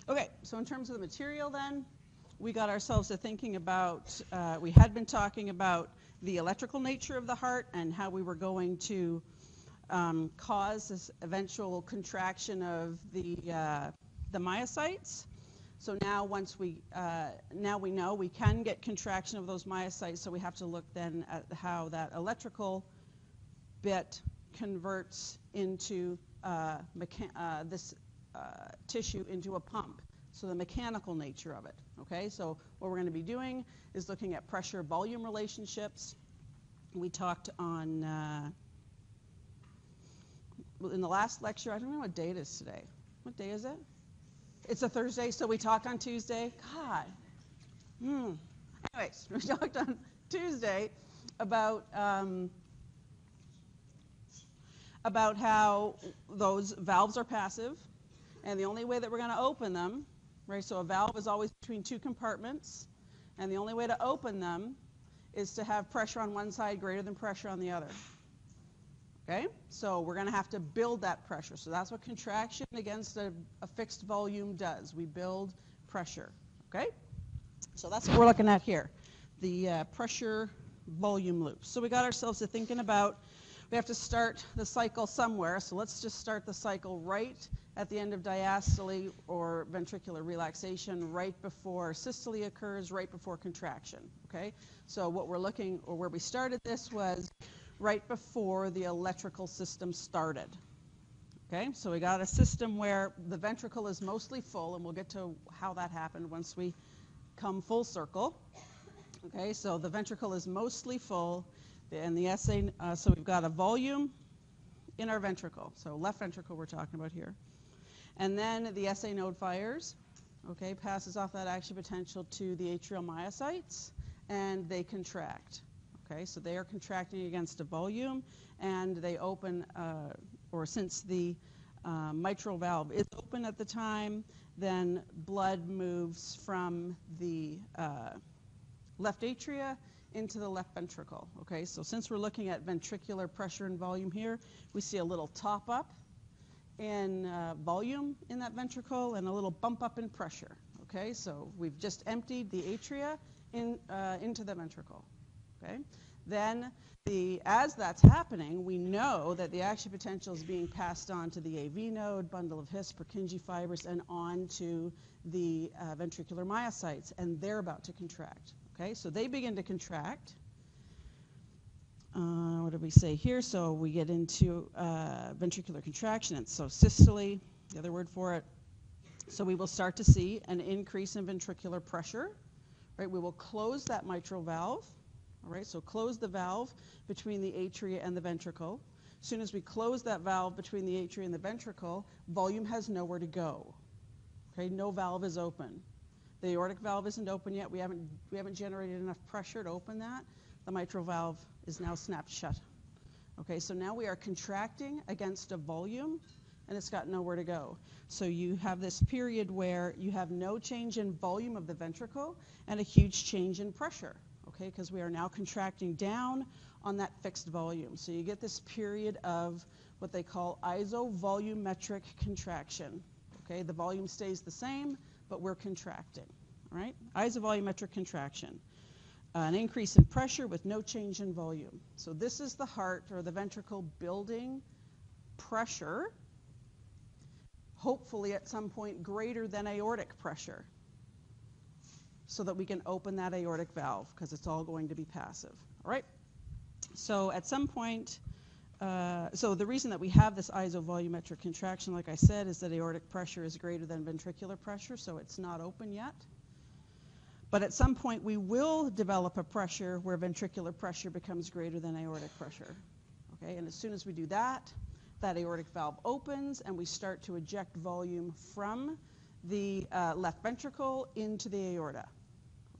Okay, so in terms of the material then, we got ourselves to thinking about, we had been talking about the electrical nature of the heart and how we were going to cause this eventual contraction of the myocytes. So now once now we know we can get contraction of those myocytes, so we have to look then at how that electrical bit converts into this tissue into a pump. So the mechanical nature of it, okay? So what we're going to be doing is looking at pressure-volume relationships. We talked on, in the last lecture, I don't know what day it is today. What day is it? It's a Thursday, so we talked on Tuesday. God. Anyways, we talked on Tuesday about how those valves are passive, and the only way that we're going to open them, right, so a valve is always between two compartments, and the only way to open them is to have pressure on one side greater than pressure on the other. Okay? So we're going to have to build that pressure. So that's what contraction against a fixed volume does. We build pressure. Okay? So that's what we're looking at here, the pressure volume loop. So we got ourselves to thinking about, we have to start the cycle somewhere. So let's just start the cycle right at the end of diastole or ventricular relaxation, right before systole occurs, right before contraction. Okay? So what we're looking, or where we started this was right before the electrical system started. Okay, so we got a system where the ventricle is mostly full, and we'll get to how that happened once we come full circle. Okay, so the ventricle is mostly full, and the SA, so we've got a volume in our ventricle, so left ventricle we're talking about here. And then the SA node fires, okay, passes off that action potential to the atrial myocytes, and they contract. Okay, so they are contracting against a volume, and they open, or since the mitral valve is open at the time, then blood moves from the left atria into the left ventricle. Okay, so since we're looking at ventricular pressure and volume here, we see a little top up in volume in that ventricle and a little bump up in pressure. Okay, so we've just emptied the atria into the ventricle. Okay? Then, as that's happening, we know that the action potential is being passed on to the AV node, bundle of His, Purkinje fibers, and on to the ventricular myocytes, and they're about to contract. Okay, so they begin to contract. What did we say here? So we get into ventricular contraction, and so systole, the other word for it. So we will start to see an increase in ventricular pressure. Right, we will close that mitral valve. All right, so close the valve between the atria and the ventricle. As soon as we close that valve between the atria and the ventricle, volume has nowhere to go. Okay, no valve is open. The aortic valve isn't open yet. We haven't generated enough pressure to open that. The mitral valve is now snapped shut. Okay, so now we are contracting against a volume, and it's got nowhere to go. So you have this period where you have no change in volume of the ventricle and a huge change in pressure, okay, because we are now contracting down on that fixed volume. So you get this period of what they call isovolumetric contraction. Okay, the volume stays the same, but we're contracting, all right? Isovolumetric contraction. An increase in pressure with no change in volume. So this is the heart or the ventricle building pressure, hopefully at some point greater than aortic pressure, so that we can open that aortic valve, because it's all going to be passive. All right? So at some point, so the reason that we have this isovolumetric contraction, like I said, is that aortic pressure is greater than ventricular pressure, so it's not open yet. But at some point, we will develop a pressure where ventricular pressure becomes greater than aortic pressure. Okay? And as soon as we do that, that aortic valve opens, and we start to eject volume from the left ventricle into the aorta.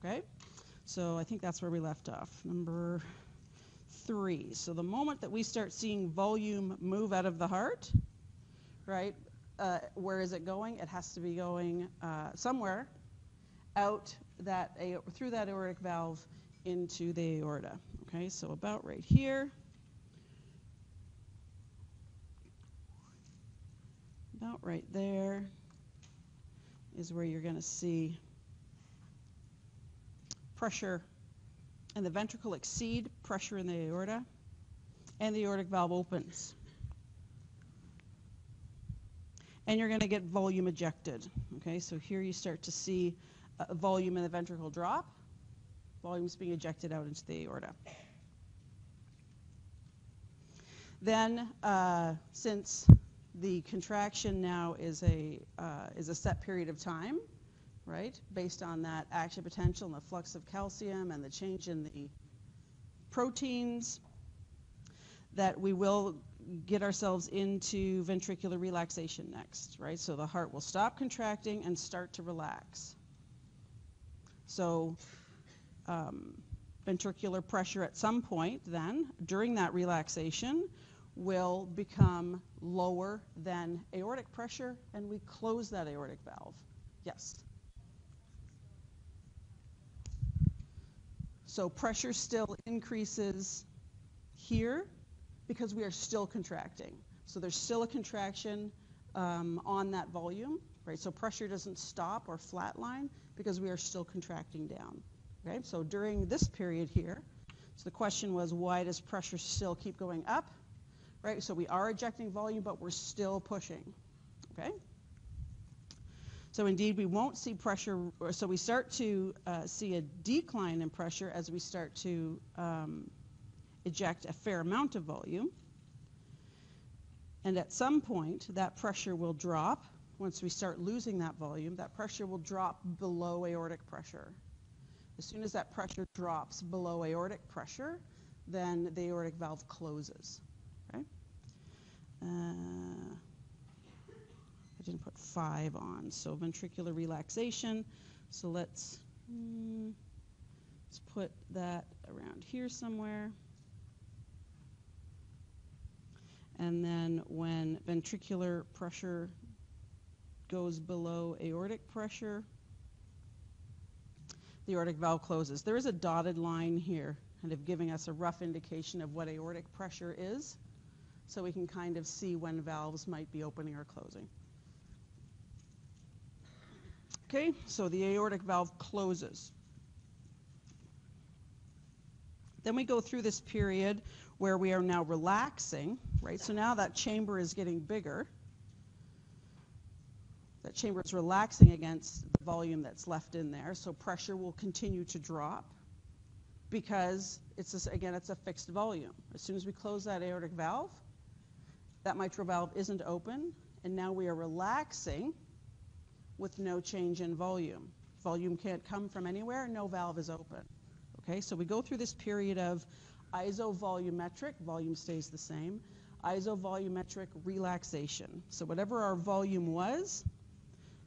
Okay? So I think that's where we left off. Number 3. So the moment that we start seeing volume move out of the heart, right, where is it going? It has to be going somewhere out that through that aortic valve into the aorta. Okay, so about right here. About right there. is where you're going to see pressure in the ventricle exceed pressure in the aorta, and the aortic valve opens. And you're going to get volume ejected. Okay, so here you start to see volume in the ventricle drop, volume's being ejected out into the aorta. Then, since the contraction now is a set period of time, right, based on that action potential and the flux of calcium and the change in the proteins, that we will get ourselves into ventricular relaxation next, right? So the heart will stop contracting and start to relax. So ventricular pressure at some point then, during that relaxation, will become lower than aortic pressure, and we close that aortic valve. Yes? So pressure still increases here because we are still contracting. So there's still a contraction on that volume, right? So pressure doesn't stop or flatline because we are still contracting down, okay? So during this period here, so the question was, why does pressure still keep going up, right? So we are ejecting volume, but we're still pushing, okay? So indeed, we won't see pressure, so we start to see a decline in pressure as we start to eject a fair amount of volume. And at some point, that pressure will drop. Once we start losing that volume, that pressure will drop below aortic pressure. As soon as that pressure drops below aortic pressure, then the aortic valve closes, okay? I didn't put 5 on, so ventricular relaxation. So let's put that around here somewhere. And then when ventricular pressure goes below aortic pressure, the aortic valve closes. There is a dotted line here, kind of giving us a rough indication of what aortic pressure is, so we can kind of see when valves might be opening or closing. Okay, so the aortic valve closes. Then we go through this period where we are now relaxing, right? So now that chamber is getting bigger. That chamber is relaxing against the volume that's left in there, so pressure will continue to drop because again, it's a fixed volume. As soon as we close that aortic valve, that mitral valve isn't open, and now we are relaxing with no change in volume. Volume can't come from anywhere, no valve is open. Okay, so we go through this period of isovolumetric, volume stays the same, isovolumetric relaxation. So whatever our volume was,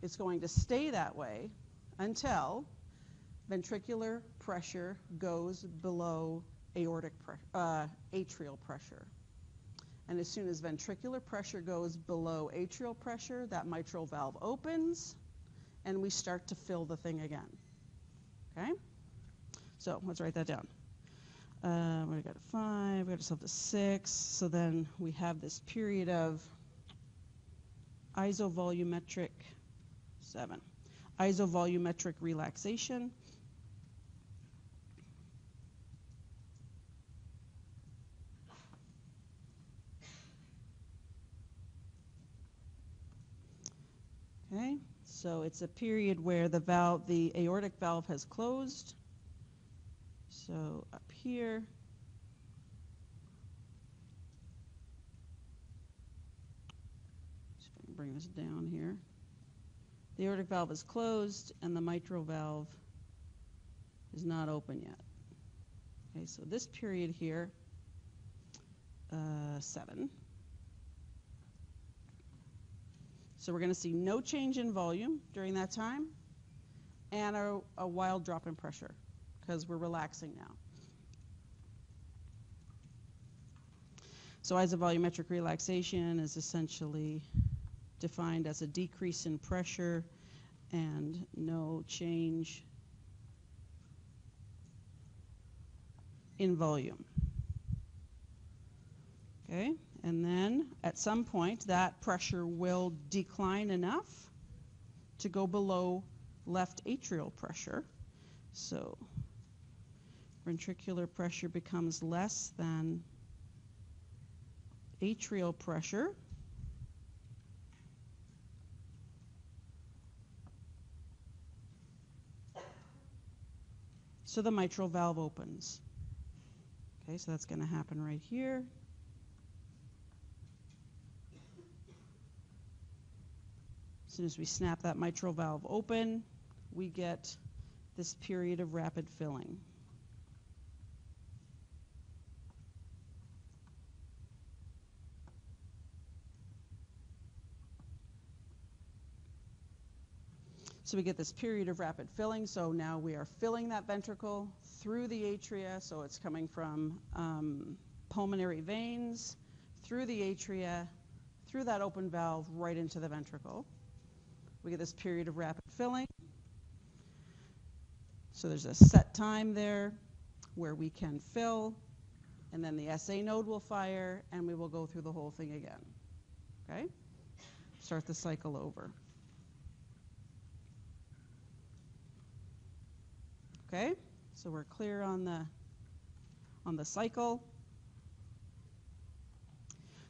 it's going to stay that way until ventricular pressure goes below atrial pressure. And as soon as ventricular pressure goes below atrial pressure, that mitral valve opens, and we start to fill the thing again. Okay? So let's write that down. We got a 5, we got ourselves a 6, so then we have this period of isovolumetric, 7, isovolumetric relaxation. Okay, so it's a period where the aortic valve has closed. So up here, just bring this down here. The aortic valve is closed and the mitral valve is not open yet. Okay, so this period here, 7. So we're going to see no change in volume during that time and a wild drop in pressure because we're relaxing now. So isovolumetric relaxation is essentially defined as a decrease in pressure and no change in volume. Okay, and then at some point that pressure will decline enough to go below left atrial pressure. So ventricular pressure becomes less than atrial pressure. So the mitral valve opens. Okay, so that's going to happen right here. As soon as we snap that mitral valve open, we get this period of rapid filling. So we get this period of rapid filling. So now we are filling that ventricle through the atria. So it's coming from pulmonary veins, through the atria, through that open valve, right into the ventricle. We get this period of rapid filling. So there's a set time there where we can fill, and then the SA node will fire, and we will go through the whole thing again. Okay? Start the cycle over. Okay, so we're clear on the cycle.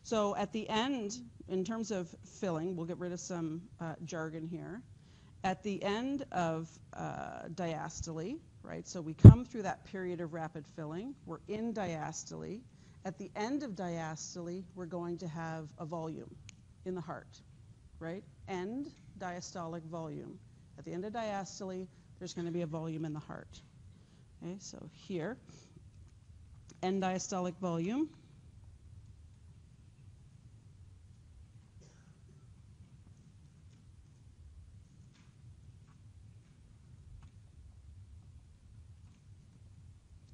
So at the end, in terms of filling, we'll get rid of some jargon here. At the end of diastole, right, so we come through that period of rapid filling, we're in diastole. At the end of diastole, we're going to have a volume in the heart, right? End diastolic volume. At the end of diastole, there's going to be a volume in the heart. Okay, so here, end diastolic volume.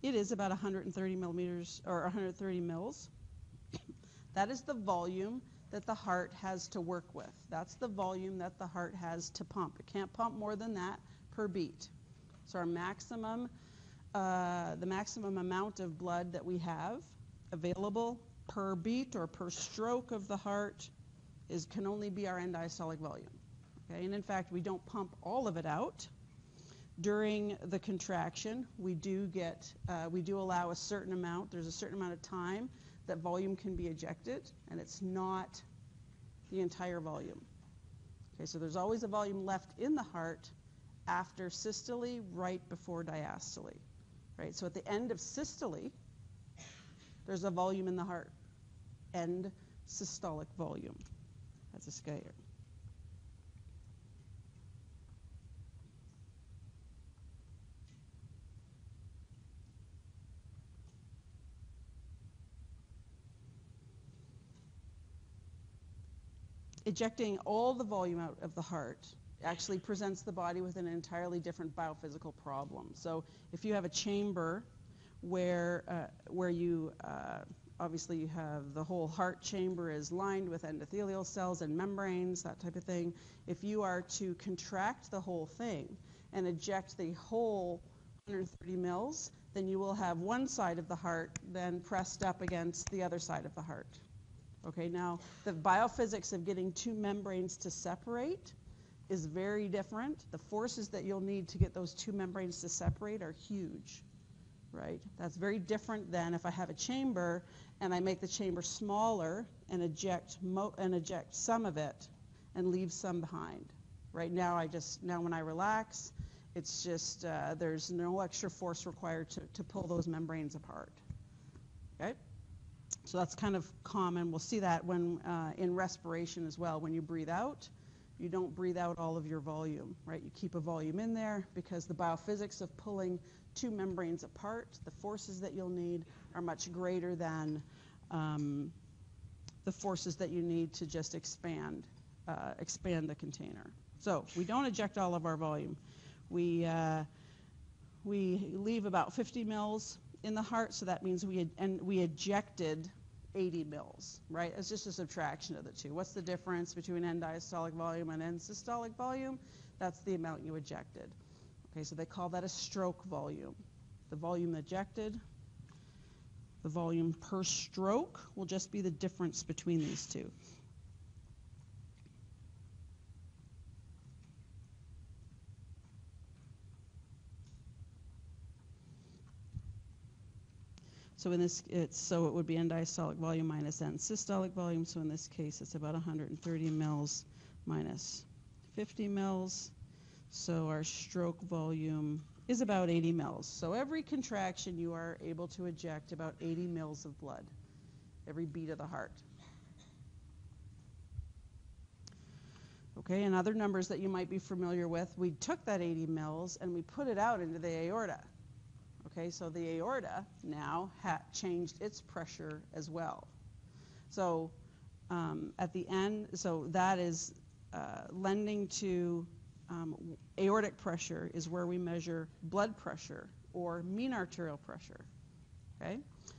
It is about 130 millimeters, or 130 mils. That is the volume that the heart has to work with. That's the volume that the heart has to pump. It can't pump more than that per beat. So our maximum, the maximum amount of blood that we have available per beat or per stroke of the heart can only be our end diastolic volume. Okay, and in fact, we don't pump all of it out. During the contraction, we do allow a certain amount. There's a certain amount of time that volume can be ejected, and it's not the entire volume. Okay, so there's always a volume left in the heart after systole, right before diastole, right? So at the end of systole, there's a volume in the heart, end systolic volume. That's a scale. Ejecting all the volume out of the heart actually presents the body with an entirely different biophysical problem. So if you have a chamber where you obviously you have the whole heart chamber is lined with endothelial cells and membranes, that type of thing. If you are to contract the whole thing and eject the whole 130 mils, then you will have one side of the heart then pressed up against the other side of the heart. Okay, now the biophysics of getting two membranes to separate is very different. The forces that you'll need to get those two membranes to separate are huge, right? That's very different than if I have a chamber and I make the chamber smaller and eject some of it and leave some behind. Right now, when I relax, it's just there's no extra force required to pull those membranes apart. Okay. So that's kind of common. We'll see that when in respiration as well. When you breathe out, you don't breathe out all of your volume, right? You keep a volume in there because the biophysics of pulling two membranes apart, the forces that you'll need are much greater than the forces that you need to just expand the container. So we don't eject all of our volume. We leave about 50 mils in the heart, so that means we ejected 80 mils, right? It's just a subtraction of the two. What's the difference between end diastolic volume and end systolic volume? That's the amount you ejected. Okay, so they call that a stroke volume. The volume ejected, the volume per stroke will just be the difference between these two. So in this, so it would be end diastolic volume minus end systolic volume. So in this case, it's about 130 mils minus 50 mils. So our stroke volume is about 80 mils. So every contraction, you are able to eject about 80 mils of blood, every beat of the heart. Okay, and other numbers that you might be familiar with, we took that 80 mils and we put it out into the aorta. Okay, so the aorta now changed its pressure as well. So at the end, so that is lending to aortic pressure is where we measure blood pressure or mean arterial pressure. Okay,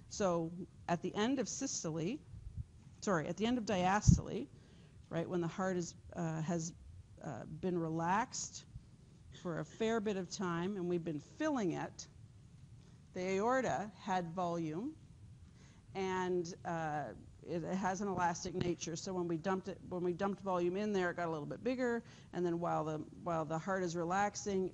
so at the end of systole, at the end of diastole, right, when the heart has been relaxed for a fair bit of time and we've been filling it, the aorta had volume, and it has an elastic nature. So when we dumped volume in there, it got a little bit bigger, and then while the heart is relaxing,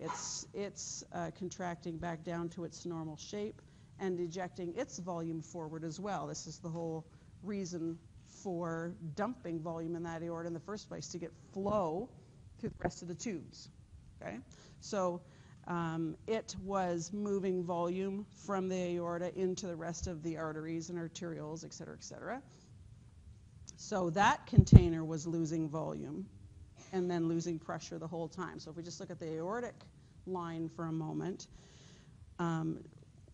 it's contracting back down to its normal shape and ejecting its volume forward as well. This is the whole reason for dumping volume in that aorta in the first place, to get flow through the rest of the tubes. Okay, so it was moving volume from the aorta into the rest of the arteries and arterioles, et cetera, et cetera. So that container was losing volume and then losing pressure the whole time. So if we just look at the aortic line for a moment,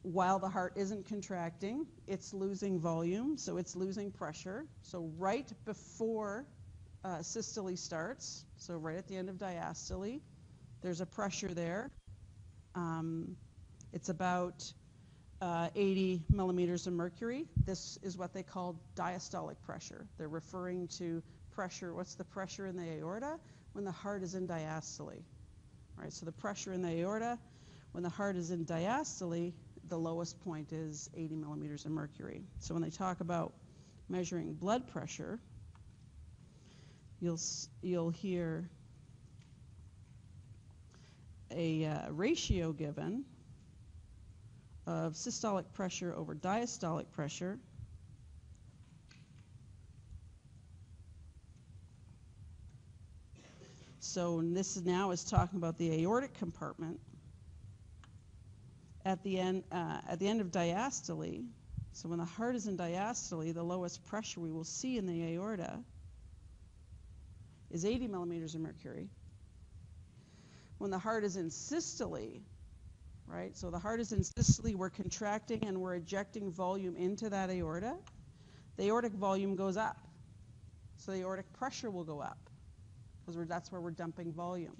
while the heart isn't contracting, it's losing volume, so it's losing pressure. So right before systole starts, so right at the end of diastole, there's a pressure there. It's about 80 millimeters of mercury. This is what they call diastolic pressure. They're referring to pressure. What's the pressure in the aorta when the heart is in diastole? Right, so the pressure in the aorta when the heart is in diastole, the lowest point is 80 millimeters of mercury. So when they talk about measuring blood pressure, you'll hear a ratio given of systolic pressure over diastolic pressure. So this now is talking about the aortic compartment. At the end of diastole, so when the heart is in diastole, the lowest pressure we will see in the aorta is 80 millimeters of mercury. When the heart is in systole, right, so the heart is in systole, we're contracting and we're ejecting volume into that aorta, the aortic volume goes up. So the aortic pressure will go up, because that's where we're dumping volume,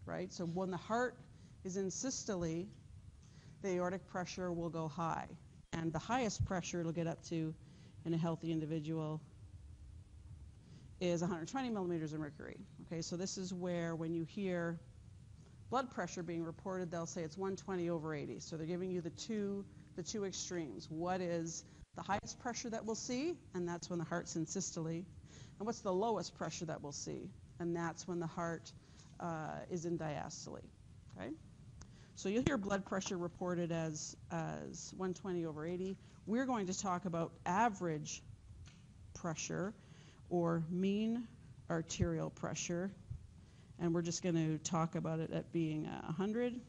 right? So when the heart is in systole, the aortic pressure will go high. And the highest pressure it'll get up to in a healthy individual is 120 millimeters of mercury. Okay, so this is where when you hear blood pressure being reported, they'll say it's 120 over 80. So they're giving you the two extremes. What is the highest pressure that we'll see? And that's when the heart's in systole. And what's the lowest pressure that we'll see? And that's when the heart is in diastole. Okay? So you'll hear blood pressure reported as 120 over 80. We're going to talk about average pressure or mean arterial pressure, and we're just going to talk about it at being 100,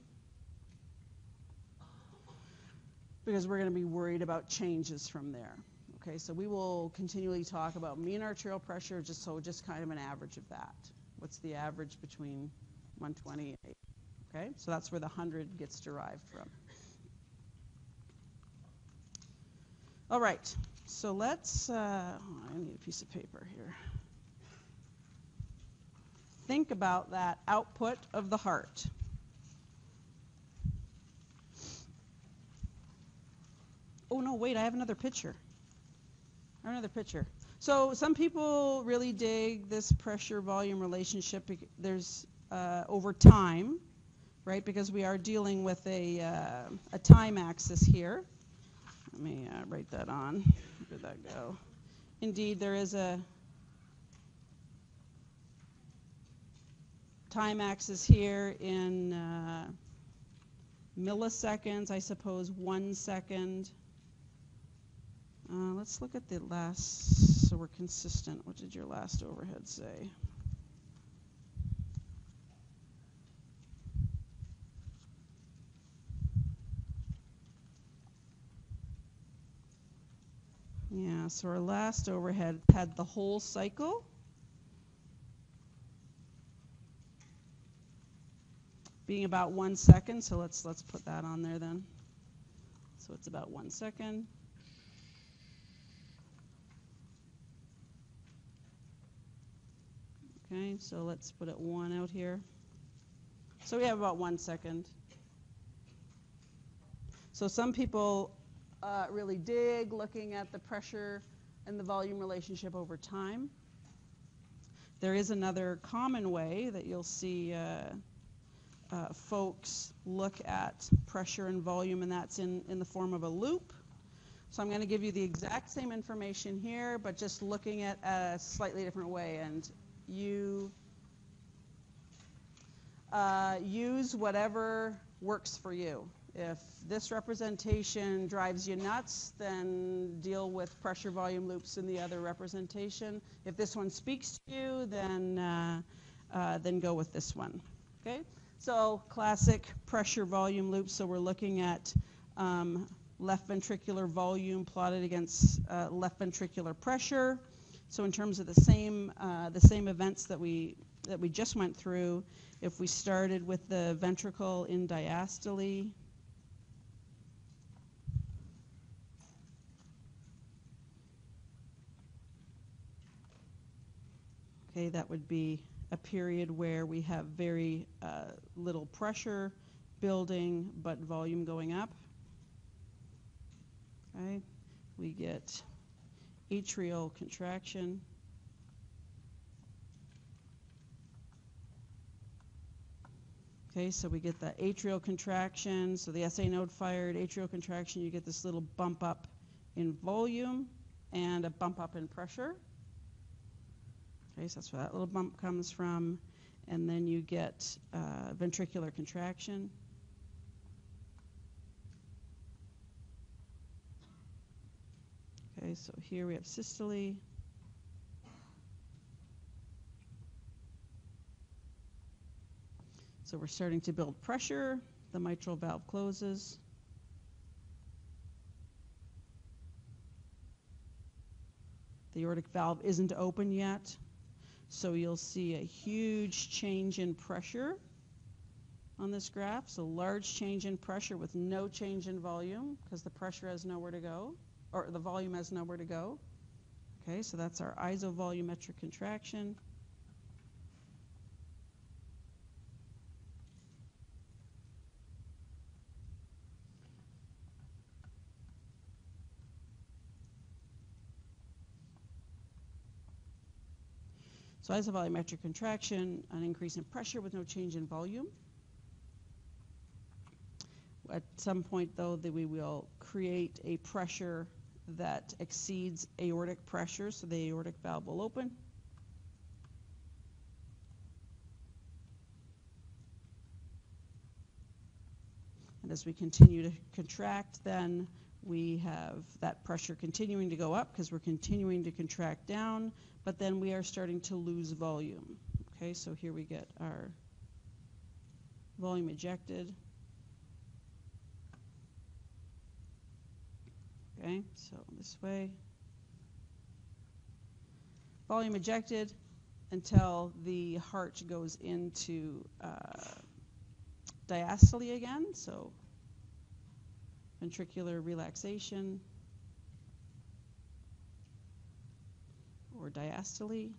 because we're going to be worried about changes from there. Okay, so we will continually talk about mean arterial pressure, just kind of an average of that. What's the average between 120 and 80? Okay, so that's where the 100 gets derived from. All right, so let's, I need a piece of paper here. Think about that output of the heart. Oh no, wait, I have another picture. So some people really dig this pressure-volume relationship. There's over time, right? Because we are dealing with a time axis here. Let me write that on. Where did that go? Indeed, there is a time axis here in milliseconds, I suppose 1 second Let's look at the last, so we're consistent. What did your last overhead say? Yeah, so our last overhead had the whole cycle. Being about 1 second, so let's put that on there then. So it's about 1 second. Okay, so let's put it 1 out here. So we have about 1 second. So some people really dig looking at the pressure and the volume relationship over time. There is another common way that you'll see folks look at pressure and volume, and that's in the form of a loop. So I'm going to give you the exact same information here, but just looking at a slightly different way. And you use whatever works for you. If this representation drives you nuts, then deal with pressure volume loops in the other representation. If this one speaks to you, then go with this one. Okay? So classic pressure volume loops. So we're looking at left ventricular volume plotted against left ventricular pressure. So in terms of the same events that we just went through, if we started with the ventricle in diastole, okay, that would be a period where we have very little pressure building but volume going up. Okay, we get atrial contraction. Okay, so we get the atrial contraction. So the SA node fired, atrial contraction, you get this little bump up in volume and a bump up in pressure. Okay, so that's where that little bump comes from. And then you get ventricular contraction. Okay, so here we have systole. So we're starting to build pressure. The mitral valve closes. The aortic valve isn't open yet. So you'll see a huge change in pressure on this graph. So large change in pressure with no change in volume because the pressure has nowhere to go, or the volume has nowhere to go. Okay, so that's our isovolumetric contraction. So isovolumetric contraction, an increase in pressure with no change in volume. At some point, though, that we will create a pressure that exceeds aortic pressure, so the aortic valve will open. And as we continue to contract, then we have that pressure continuing to go up because we're continuing to contract down, but then we are starting to lose volume. Okay, so here we get our volume ejected. Okay, so this way. Volume ejected until the heart goes into diastole again, so ventricular relaxation or diastole.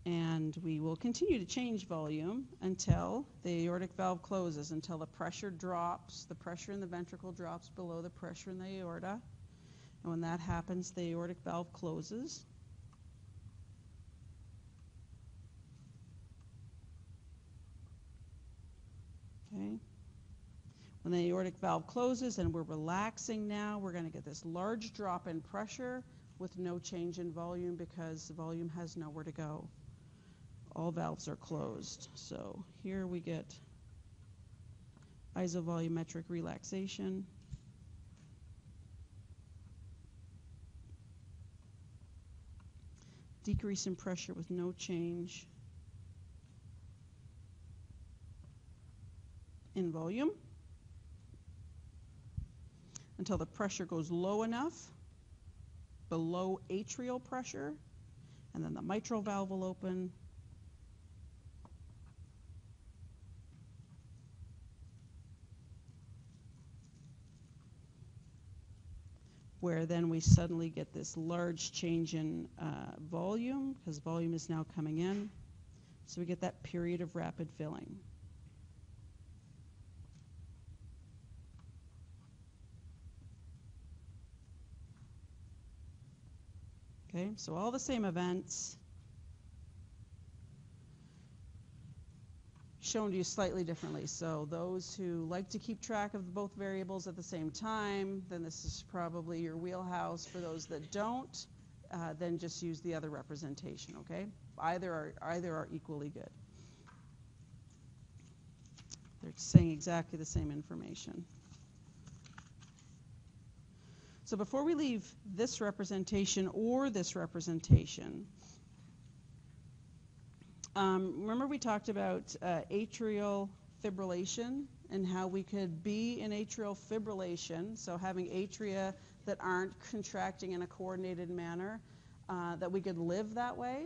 And we will continue to change volume until the aortic valve closes, until the pressure drops, the pressure in the ventricle drops below the pressure in the aorta. And when that happens, the aortic valve closes. Okay. When the aortic valve closes and we're relaxing now, we're going to get this large drop in pressure with no change in volume because the volume has nowhere to go. all valves are closed. So here we get isovolumetric relaxation. Decrease in pressure with no change in volume until the pressure goes low enough, below atrial pressure, and then the mitral valve will open. Where then we suddenly get this large change in volume, because volume is now coming in. So we get that period of rapid filling. Okay, so all the same events shown to you slightly differently. So those who like to keep track of both variables at the same time, then this is probably your wheelhouse. For those that don't, then just use the other representation, okay? Either are equally good. They're saying exactly the same information. So before we leave this representation or this representation, remember we talked about atrial fibrillation and how we could be in atrial fibrillation, so having atria that aren't contracting in a coordinated manner, that we could live that way,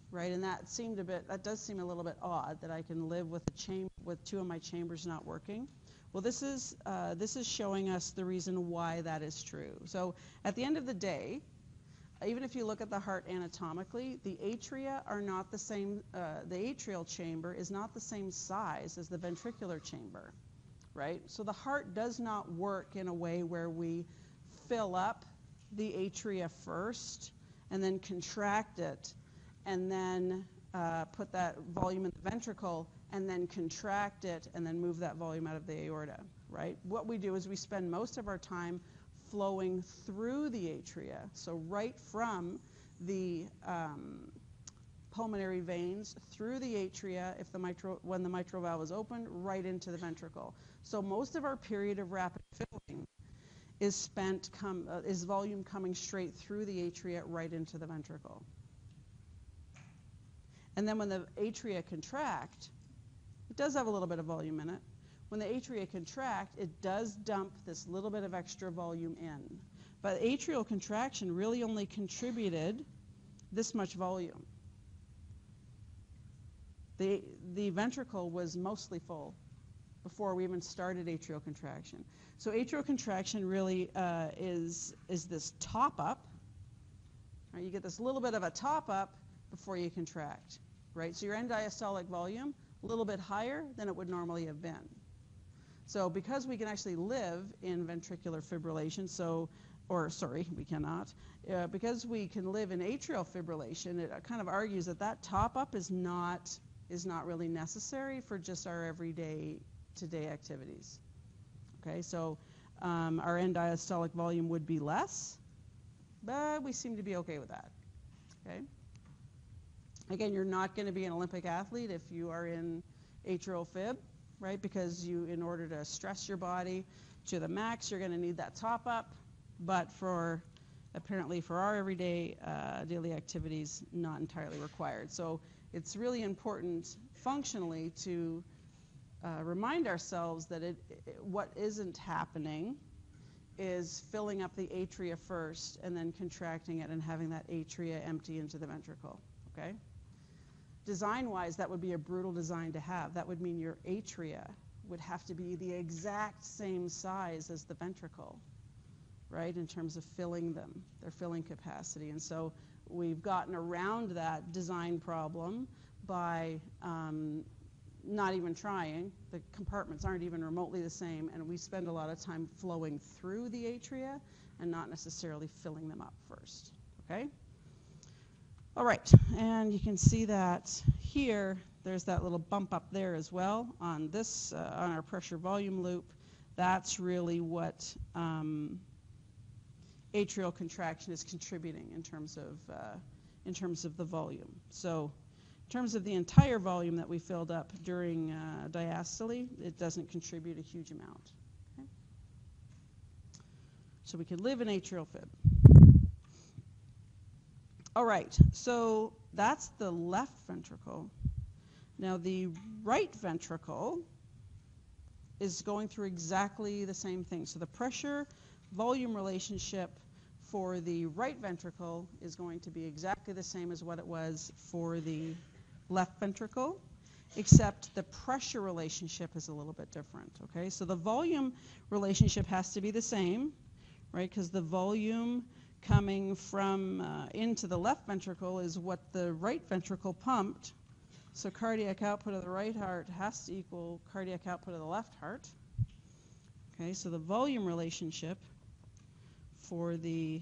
right? And that does seem a little bit odd that I can live with two of my chambers not working. Well, this is showing us the reason why that is true. So at the end of the day, even if you look at the heart anatomically, the atria are not the same, the atrial chamber is not the same size as the ventricular chamber, right? So the heart does not work in a way where we fill up the atria first and then contract it and then put that volume in the ventricle and then contract it and then move that volume out of the aorta, right? What we do is we spend most of our time flowing through the atria, so right from the pulmonary veins through the atria, when the mitral valve is open, right into the ventricle. So most of our period of rapid filling is is volume coming straight through the atria right into the ventricle. And then when the atria contract, it does have a little bit of volume in it. When the atria contract, it does dump this little bit of extra volume in. But atrial contraction really only contributed this much volume. The ventricle was mostly full before we even started atrial contraction. So atrial contraction really is this top up. Right? You get this little bit of a top up before you contract, right? So your end diastolic volume, a little bit higher than it would normally have been. So because we can actually live in ventricular fibrillation, we cannot, because we can live in atrial fibrillation, it kind of argues that top up is not really necessary for just our everyday today activities. Okay, so our end diastolic volume would be less, but we seem to be okay with that. Okay. Again, you're not going to be an Olympic athlete if you are in atrial fib, right? Because in order to stress your body to the max, you're going to need that top up. But apparently for our everyday daily activities, not entirely required. So it's really important functionally to remind ourselves that what isn't happening is filling up the atria first and then contracting it and having that atria empty into the ventricle, okay? Design-wise, that would be a brutal design to have. That would mean your atria would have to be the exact same size as the ventricle, right, in terms of filling them, their filling capacity. And so we've gotten around that design problem by not even trying. The compartments aren't even remotely the same, and we spend a lot of time flowing through the atria and not necessarily filling them up first, okay? All right, and you can see that here, there's that little bump up there as well on this, on our pressure volume loop. That's really what atrial contraction is contributing in terms of the volume. So In terms of the entire volume that we filled up during diastole, it doesn't contribute a huge amount. Okay? So we can live in atrial fib. All right, so that's the left ventricle. Now the right ventricle is going through exactly the same thing. So the pressure-volume relationship for the right ventricle is going to be exactly the same as what it was for the left ventricle, except the pressure relationship is a little bit different, okay? So the volume relationship has to be the same, right? Because the volume coming from into the left ventricle is what the right ventricle pumped. So cardiac output of the right heart has to equal cardiac output of the left heart. Okay, so the volume relationship for the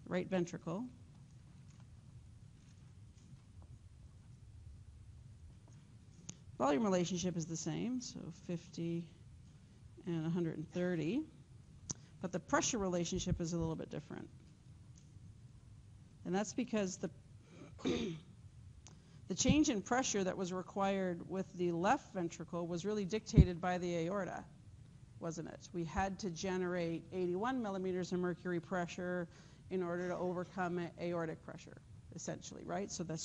right ventricle volume relationship is the same, so 50 and 130, but the pressure relationship is a little bit different. And that's because the change in pressure that was required with the left ventricle was really dictated by the aorta, wasn't it? We had to generate 81 millimeters of mercury pressure in order to overcome aortic pressure, essentially, right? So the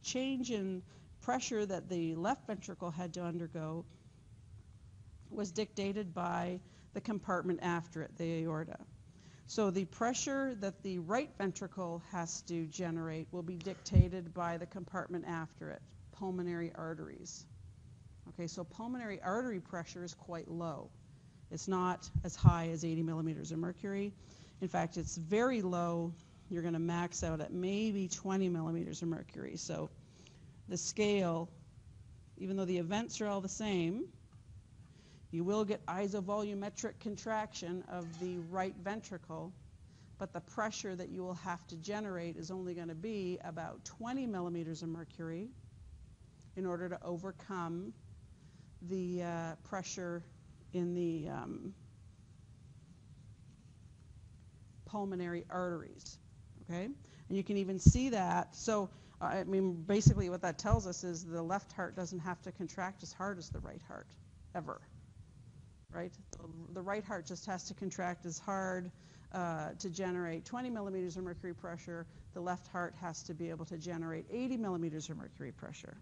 change in pressure that the left ventricle had to undergo was dictated by the compartment after it, the aorta. So the pressure that the right ventricle has to generate will be dictated by the compartment after it, pulmonary arteries. Okay, so pulmonary artery pressure is quite low. It's not as high as 80 millimeters of mercury. In fact, it's very low. You're going to max out at maybe 20 millimeters of mercury. So the scale, even though the events are all the same, you will get isovolumetric contraction of the right ventricle, but the pressure that you will have to generate is only going to be about 20 millimeters of mercury in order to overcome the pressure in the pulmonary arteries, okay? And you can even see that. So, I mean, basically what that tells us is the left heart doesn't have to contract as hard as the right heart, ever. Right? The right heart just has to contract as hard to generate 20 millimeters of mercury pressure. The left heart has to be able to generate 80 millimeters of mercury pressure.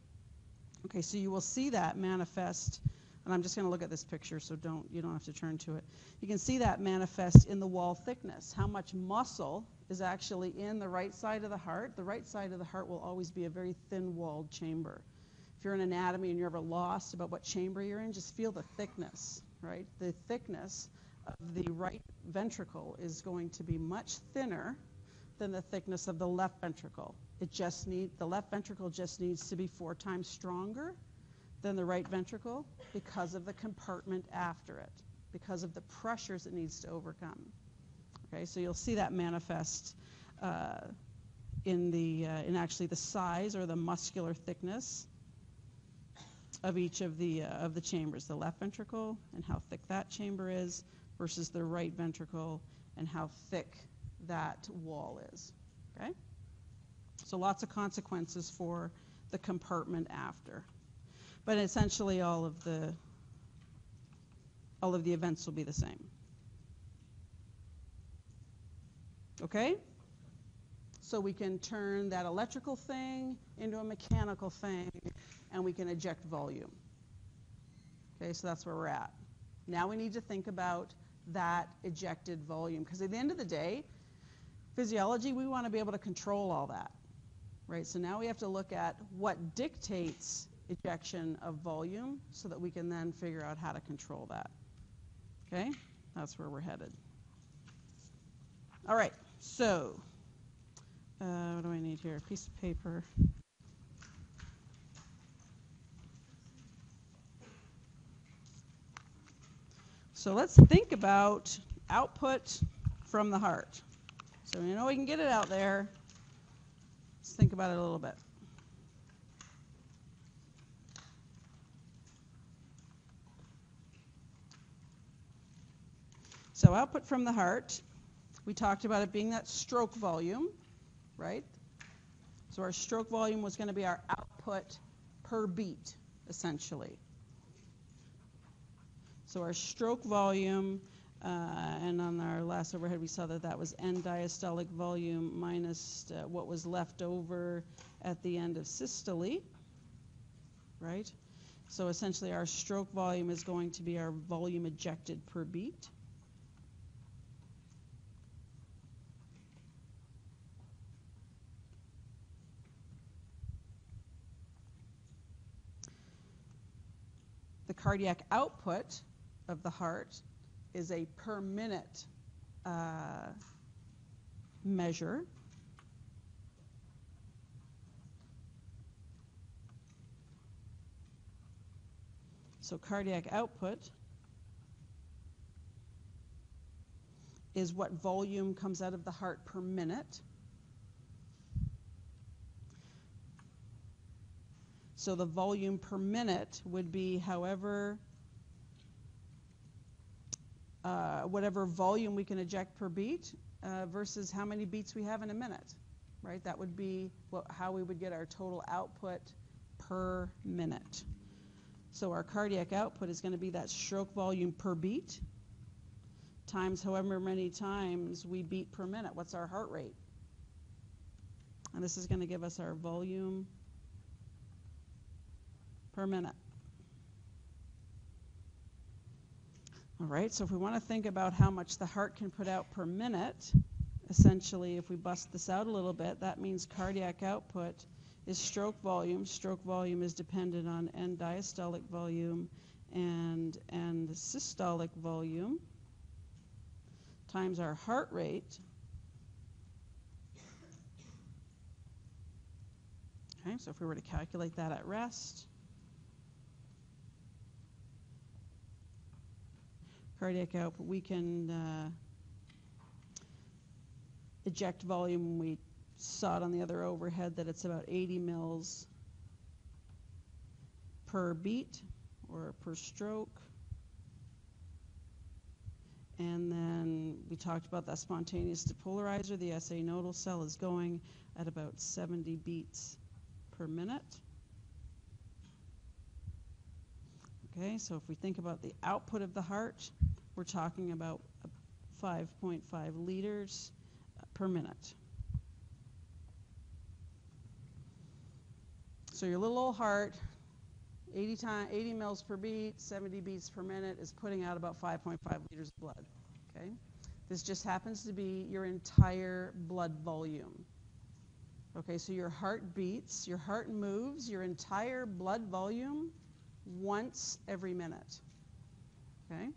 Okay, so you will see that manifest, and I'm just going to look at this picture, so you don't have to turn to it. You can see that manifest in the wall thickness, how much muscle is actually in the right side of the heart. The right side of the heart will always be a very thin-walled chamber. If you're in anatomy and you're ever lost about what chamber you're in, just feel the thickness. Right? The thickness of the right ventricle is going to be much thinner than the thickness of the left ventricle. The left ventricle just needs to be 4 times stronger than the right ventricle because of the compartment after it, because of the pressures it needs to overcome. Okay, so you'll see that manifest in actually the size or the muscular thickness of each of the chambers, the left ventricle and how thick that chamber is versus the right ventricle and how thick that wall is, okay? So lots of consequences for the compartment after. But essentially all of the events will be the same. Okay? So we can turn that electrical thing into a mechanical thing, and we can eject volume. Okay, so that's where we're at. Now we need to think about that ejected volume, because at the end of the day, physiology, we want to be able to control all that, right? So now we have to look at what dictates ejection of volume so that we can then figure out how to control that. Okay, that's where we're headed. All right, so what do I need here? A piece of paper. So let's think about output from the heart. So we know we can get it out there. Let's think about it a little bit. So output from the heart, we talked about it being that stroke volume, right? So our stroke volume was going to be our output per beat, essentially. So our stroke volume, and on our last overhead we saw that that was end diastolic volume minus what was left over at the end of systole, right? So essentially our stroke volume is going to be our volume ejected per beat. The cardiac output of the heart is a per minute measure. So cardiac output is what volume comes out of the heart per minute. So the volume per minute would be however, whatever volume we can eject per beat versus how many beats we have in a minute, right? That would be how we would get our total output per minute. So our cardiac output is going to be that stroke volume per beat times however many times we beat per minute. What's our heart rate? And this is going to give us our volume per minute. All right, so if we want to think about how much the heart can put out per minute, essentially if we bust this out a little bit, that means cardiac output is stroke volume. Stroke volume is dependent on end diastolic volume and systolic volume times our heart rate. Okay, so if we were to calculate that at rest, cardiac output, we can eject volume. We saw it on the other overhead that it's about 80 mils per beat or per stroke. And then we talked about that spontaneous depolarizer. The SA nodal cell is going at about 70 beats per minute. Okay, so if we think about the output of the heart, we're talking about 5.5 liters per minute. So your little old heart, 80 mils per beat, 70 beats per minute, is putting out about 5.5 liters of blood. Okay, this just happens to be your entire blood volume. Okay, so your heart beats, your heart moves, your entire blood volume once every minute. Okay.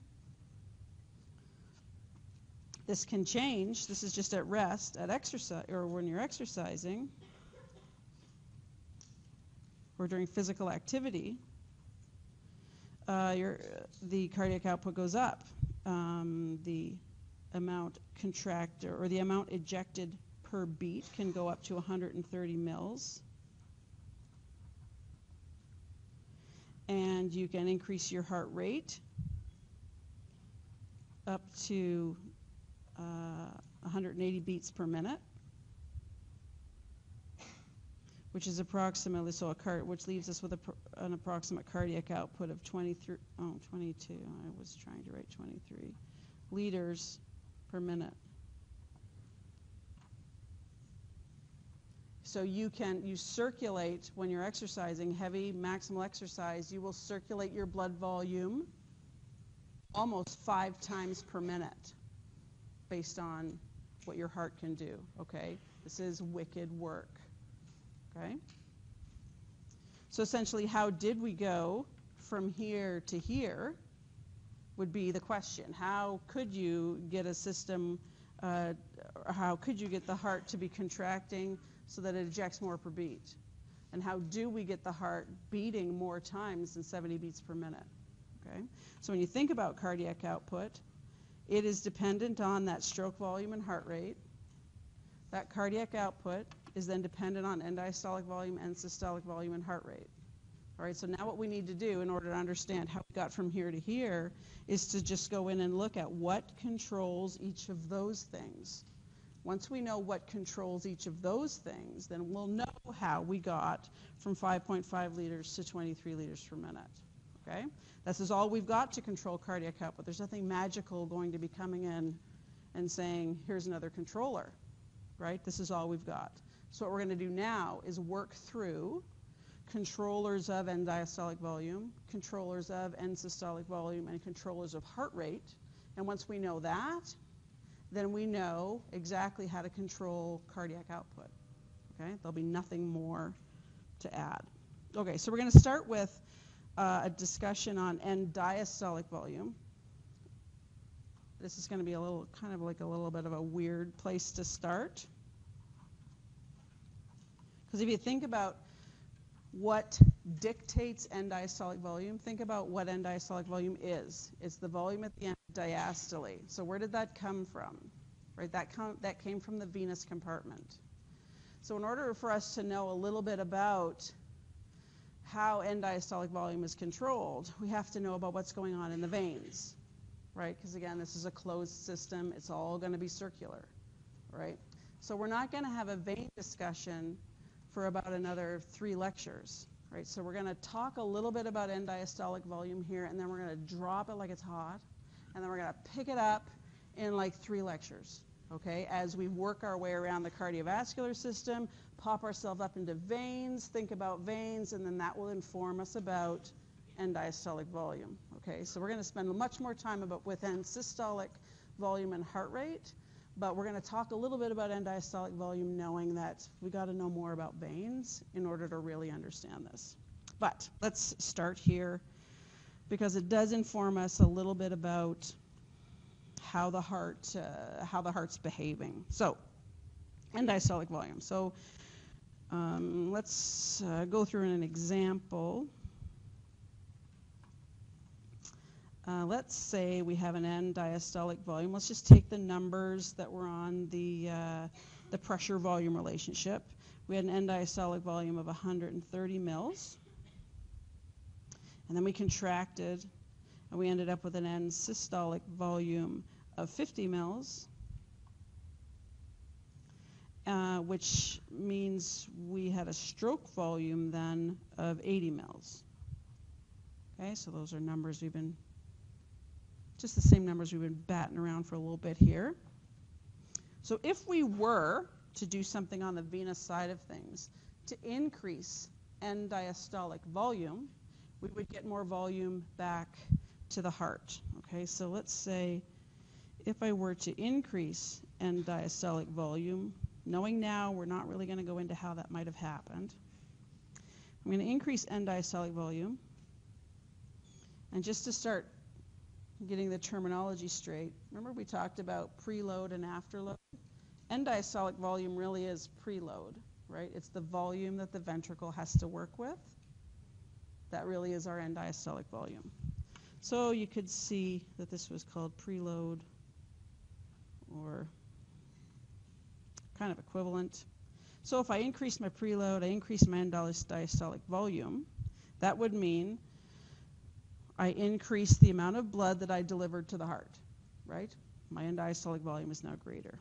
This can change. This is just at rest, at exercise, or when you're exercising, or during physical activity. The cardiac output goes up. The amount contracted or the amount ejected per beat can go up to 130 mils. And you can increase your heart rate up to 180 beats per minute, which is approximately, which leaves us with an approximate cardiac output of 22, I was trying to write 23 liters per minute. So you circulate, when you're exercising, heavy maximal exercise, you will circulate your blood volume almost 5 times per minute based on what your heart can do, okay? This is wicked work, okay? So essentially, how did we go from here to here would be the question. How could you get a system, how could you get the heart to be contracting so that it ejects more per beat? And how do we get the heart beating more times than 70 beats per minute? Okay? So when you think about cardiac output, it is dependent on that stroke volume and heart rate. That cardiac output is then dependent on end diastolic volume and systolic volume and heart rate. All right, so now what we need to do in order to understand how we got from here to here is to just go in and look at what controls each of those things. Once we know what controls each of those things, then we'll know how we got from 5.5 liters to 23 liters per minute. Okay? This is all we've got to control cardiac output. There's nothing magical going to be coming in and saying, here's another controller, right? This is all we've got. So what we're going to do now is work through controllers of end diastolic volume, controllers of end systolic volume, and controllers of heart rate. And once we know that, then we know exactly how to control cardiac output. Okay? There'll be nothing more to add. Okay, so we're going to start with a discussion on end diastolic volume. This is going to be a little, kind of like a little bit of a weird place to start. Because if you think about what dictates end diastolic volume, think about what end diastolic volume is. It's the volume at the end diastole. So where did that come from? Right, that came from the venous compartment. So in order for us to know a little bit about how end diastolic volume is controlled, we have to know about what's going on in the veins, right? Because again, this is a closed system. It's all going to be circular, right? So we're not going to have a vein discussion for about another 3 lectures, right? So we're going to talk a little bit about end diastolic volume here, and then we're going to drop it like it's hot, and then we're going to pick it up in like 3 lectures, okay? As we work our way around the cardiovascular system, pop ourselves up into veins, think about veins, and then that will inform us about end diastolic volume, okay? So we're going to spend much more time with end systolic volume and heart rate, but we're going to talk a little bit about end diastolic volume, knowing that we got to know more about veins in order to really understand this. But let's start here, because it does inform us a little bit about how the heart's behaving. So, end diastolic volume. So, let's go through an example. Let's say we have an end diastolic volume. Let's just take the numbers that were on the pressure volume relationship. We had an end diastolic volume of 130 mils, and then we contracted, and we ended up with an end systolic volume of 50 mils, which means we had a stroke volume then of 80 mils. Okay, so those are numbers we've been, just the same numbers we've been batting around for a little bit here. So if we were to do something on the venous side of things to increase end diastolic volume, we would get more volume back to the heart. Okay, so let's say if I were to increase end diastolic volume, knowing now we're not really going to go into how that might have happened, I'm going to increase end diastolic volume. And just to start getting the terminology straight, remember we talked about preload and afterload? End diastolic volume really is preload, right? It's the volume that the ventricle has to work with. That really is our end diastolic volume. So you could see that this was called preload, or kind of equivalent. So if I increase my preload, I increase my end diastolic volume, that would mean I increase the amount of blood that I delivered to the heart, right? My end diastolic volume is now greater.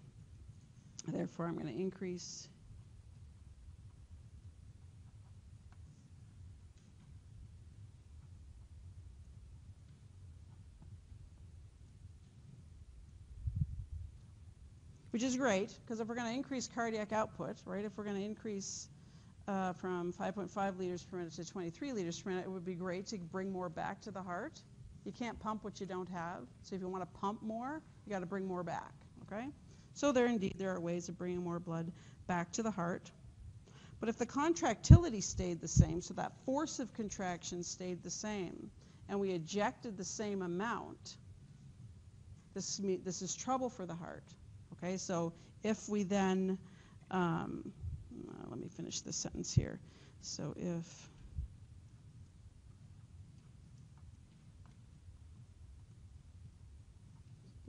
Therefore, I'm going to increase which is great, because if we're going to increase cardiac output, right, if we're going to increase from 5.5 liters per minute to 23 liters per minute, it would be great to bring more back to the heart. You can't pump what you don't have, so if you want to pump more, you got to bring more back, okay? So there are ways of bringing more blood back to the heart. But if the contractility stayed the same, so that force of contraction stayed the same, and we ejected the same amount, this is trouble for the heart. Okay, so if we then, let me finish this sentence here. So if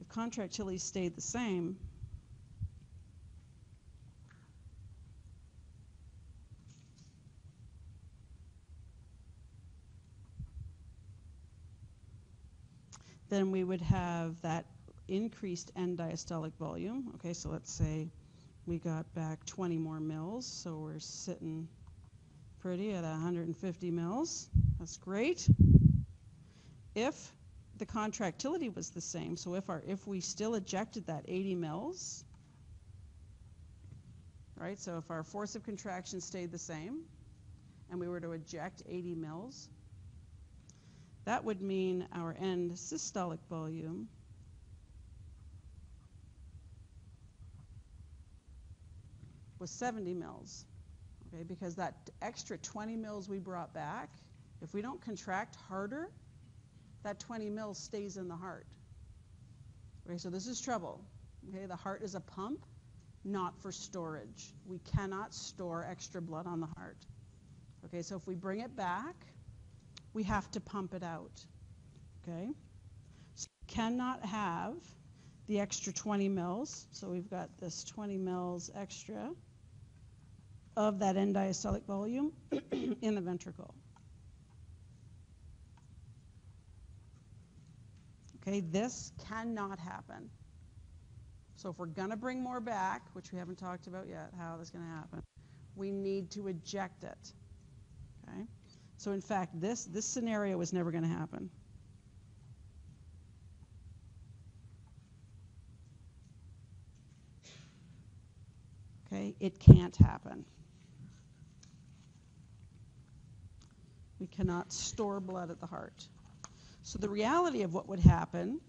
contractility stayed the same, then we would have that increased end diastolic volume. Okay, so let's say we got back 20 more mils, so we're sitting pretty at 150 mils. That's great. If the contractility was the same, so if we still ejected that 80 mils, right? So if our force of contraction stayed the same, and we were to eject 80 mils, that would mean our end systolic volume was 70 mils, okay? Because that extra 20 mils we brought back, if we don't contract harder, that 20 mils stays in the heart. Okay, so this is trouble. Okay, the heart is a pump, not for storage. We cannot store extra blood on the heart. Okay, so if we bring it back, we have to pump it out. Okay, so we cannot have the extra 20 mils. So we've got this 20 mils extra of that end diastolic volume in the ventricle. Okay, this cannot happen. So if we're going to bring more back, which we haven't talked about yet, how that's going to happen, we need to eject it. Okay? So in fact, this scenario is never going to happen. Okay, it can't happen. We cannot store blood at the heart. So the reality of what would happen,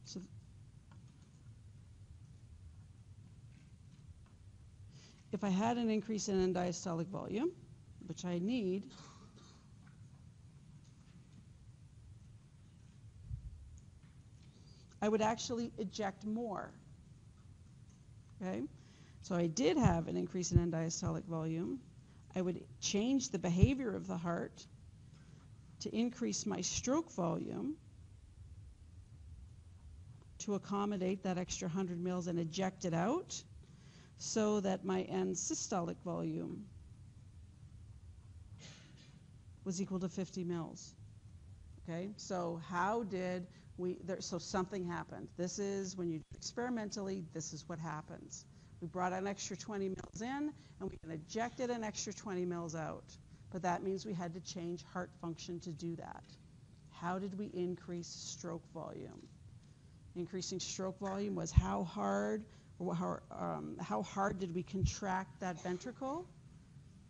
so if I had an increase in end diastolic volume, which I need, I would actually eject more. Okay? So I did have an increase in end diastolic volume. I would change the behavior of the heart to increase my stroke volume to accommodate that extra 100 mils and eject it out so that my end systolic volume was equal to 50 mils. Okay, so how did so something happened. This is, when you do experimentally, this is what happens. We brought an extra 20 mils in, and we can eject it an extra 20 mils out. But that means we had to change heart function to do that. How did we increase stroke volume? Increasing stroke volume was how hard did we contract that ventricle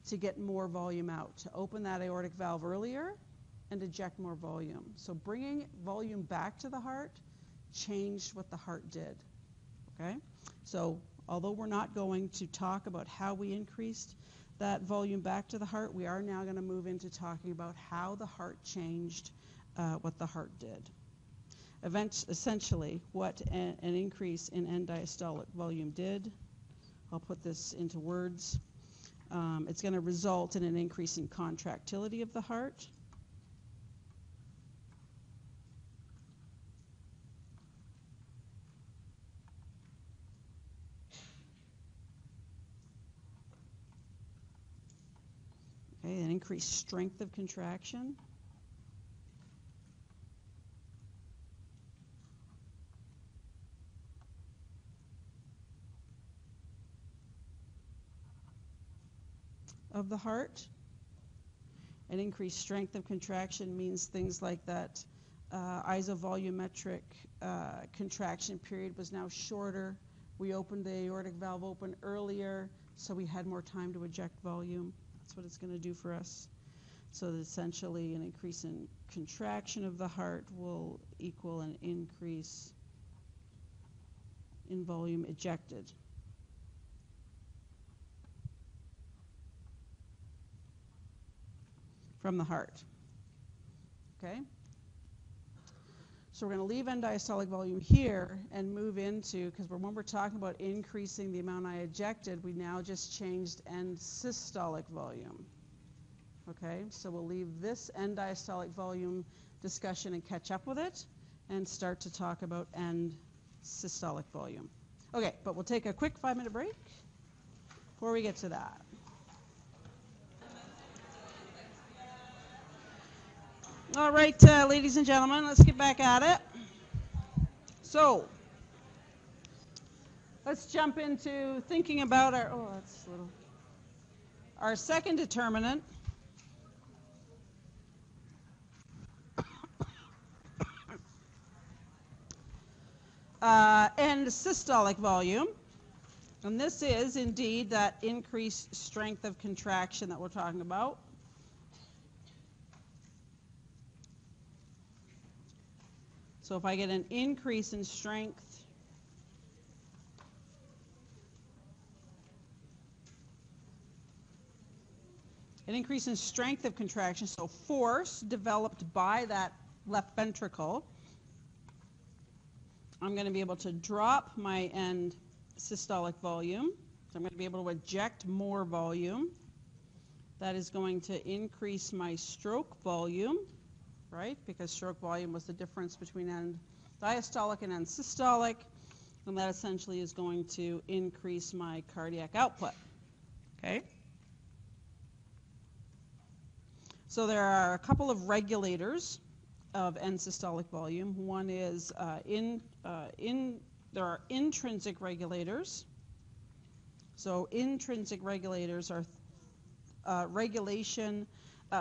to get more volume out, to open that aortic valve earlier and eject more volume. So bringing volume back to the heart changed what the heart did. Okay? So although we're not going to talk about how we increased that volume back to the heart, we are now going to move into talking about how the heart changed what the heart did. Essentially, what an increase in end diastolic volume did, I'll put this into words, it's going to result in an increase in contractility of the heart. Okay, an increased strength of contraction. Of the heart. An increased strength of contraction means things like that isovolumetric contraction period was now shorter. We opened the aortic valve open earlier, so we had more time to eject volume. That's what it's going to do for us. So that essentially an increase in contraction of the heart will equal an increase in volume ejected. From the heart. Okay? So we're going to leave end diastolic volume here and move into, because when we're talking about increasing the amount I ejected, we now just changed end systolic volume. Okay? So we'll leave this end diastolic volume discussion and catch up with it and start to talk about end systolic volume. Okay, but we'll take a quick 5-minute break before we get to that. All right, ladies and gentlemen, let's get back at it. So, Let's jump into thinking about our second determinant. End systolic volume. And this is indeed that increased strength of contraction that we're talking about. So if I get an increase in strength, of contraction, so force developed by that left ventricle, I'm going to be able to drop my end systolic volume. So I'm going to be able to eject more volume. That is going to increase my stroke volume, right? Because stroke volume was the difference between end diastolic and end systolic. And that essentially is going to increase my cardiac output, okay? So there are a couple of regulators of end systolic volume. One is there are intrinsic regulators. So intrinsic regulators are regulation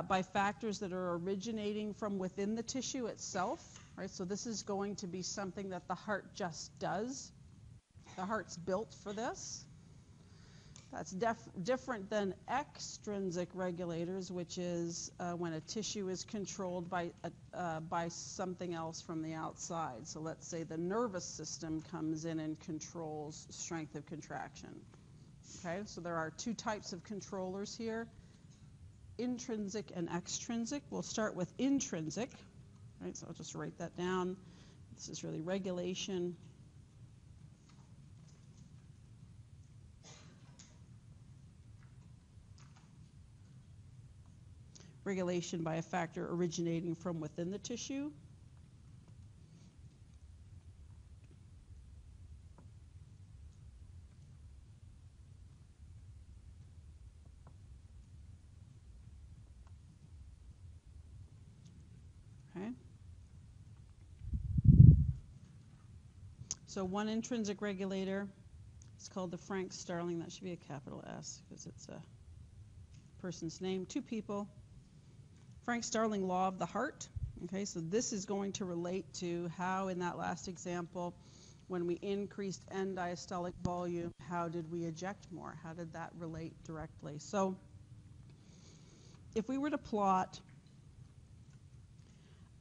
by factors that are originating from within the tissue itself, right? So this is going to be something that the heart just does. The heart's built for this. That's different than extrinsic regulators, which is when a tissue is controlled by something else from the outside. So let's say the nervous system comes in and controls strength of contraction. Okay, so there are two types of controllers here, intrinsic and extrinsic. We'll start with intrinsic, right? So I'll just write that down. This is really regulation. Regulation by a factor originating from within the tissue. Okay. So one intrinsic regulator is called the Frank Starling. That should be a capital S because it's a person's name. Two people. Frank Starling law of the heart. Okay, so this is going to relate to how in that last example, when we increased end diastolic volume, how did we eject more? How did that relate directly? So if we were to plot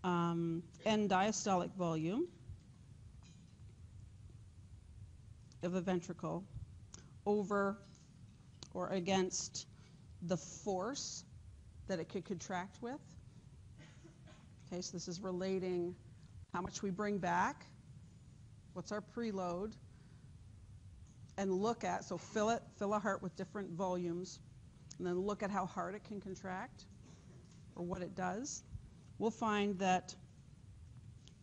end diastolic volume of a ventricle over or against the force that it could contract with. Okay, so this is relating how much we bring back, what's our preload, and look at, so fill a heart with different volumes, and then look at how hard it can contract, or what it does. We'll find that,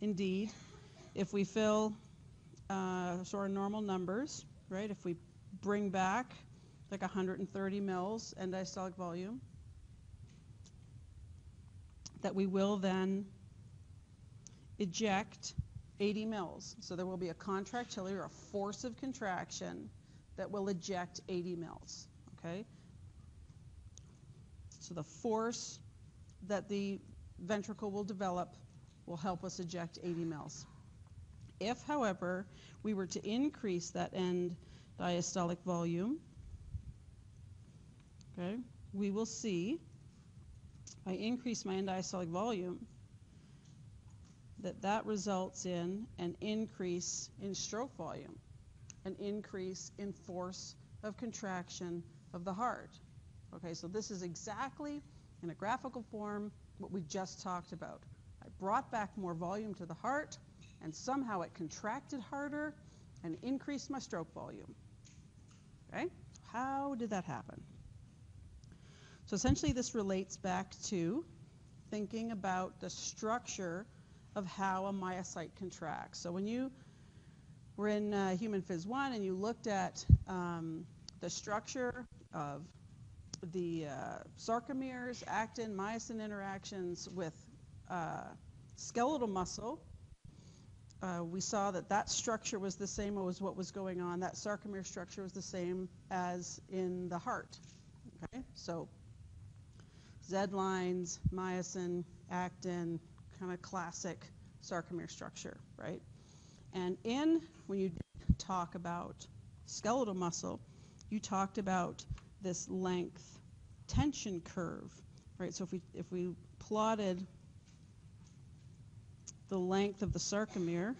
indeed, if we fill sort of normal numbers, right, if we bring back like 130 mils end diastolic volume, that we will then eject 80 mils. So there will be a contractility or a force of contraction that will eject 80 mils, okay? So the force that the ventricle will develop will help us eject 80 mils. If, however, we were to increase that end diastolic volume, okay, we will see, if I increase my end diastolic volume, that results in an increase in stroke volume, an increase in force of contraction of the heart. Okay, so this is exactly, in a graphical form, what we just talked about. I brought back more volume to the heart, and somehow it contracted harder and increased my stroke volume. Okay, how did that happen? So essentially this relates back to thinking about the structure of how a myocyte contracts. So when you were in Human Phys 1 and you looked at the structure of the sarcomeres, actin, myosin interactions with skeletal muscle, we saw that that structure was the same as what was going on. That sarcomere structure was the same as in the heart. Okay, so Z lines, myosin, actin, kind of classic sarcomere structure, right? And when you talk about skeletal muscle, you talked about this length tension curve, right? So if we plotted the length of the sarcomere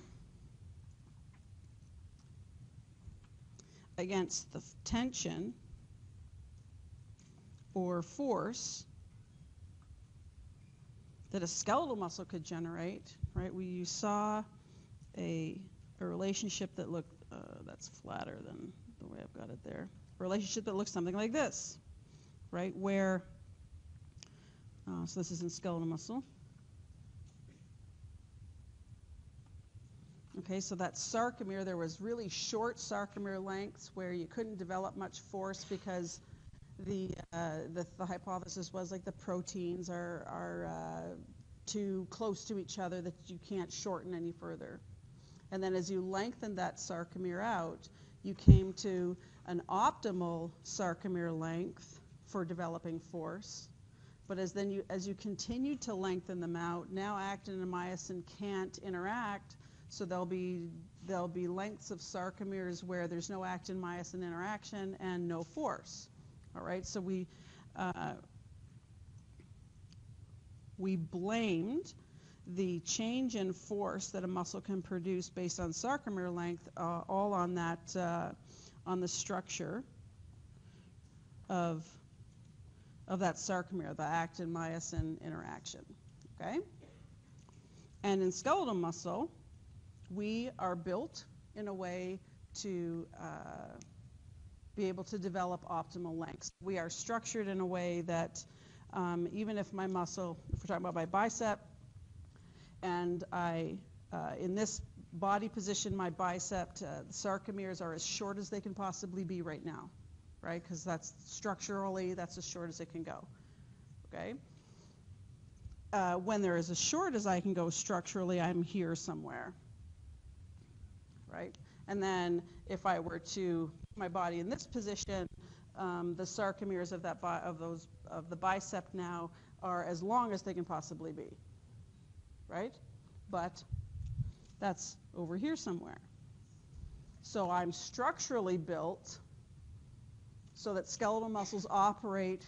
against the tension or force that a skeletal muscle could generate, right? You saw a relationship that looked, that's flatter than the way I've got it there. A relationship that looks something like this, right? Where, so this is in skeletal muscle. Okay, so that sarcomere, there was really short sarcomere lengths where you couldn't develop much force because the hypothesis was like the proteins are too close to each other that you can't shorten any further. And then as you lengthened that sarcomere out, you came to an optimal sarcomere length for developing force. But as you continued to lengthen them out, now actin and myosin can't interact, so there'll be lengths of sarcomeres where there's no actin-myosin interaction and no force. All right, so we blamed the change in force that a muscle can produce based on sarcomere length all on that on the structure of that sarcomere, the actin-myosin interaction. Okay, and in skeletal muscle, we are built in a way to be able to develop optimal lengths. We are structured in a way that even if my muscle, if we're talking about my bicep, and in this body position, my bicep, the sarcomeres are as short as they can possibly be right now, right? Because that's structurally, that's as short as it can go, okay? When they're as short as I can go structurally, I'm here somewhere, right? And then if I were to put my body in this position, the sarcomeres of the bicep now are as long as they can possibly be, right? But that's over here somewhere. So I'm structurally built so that skeletal muscles operate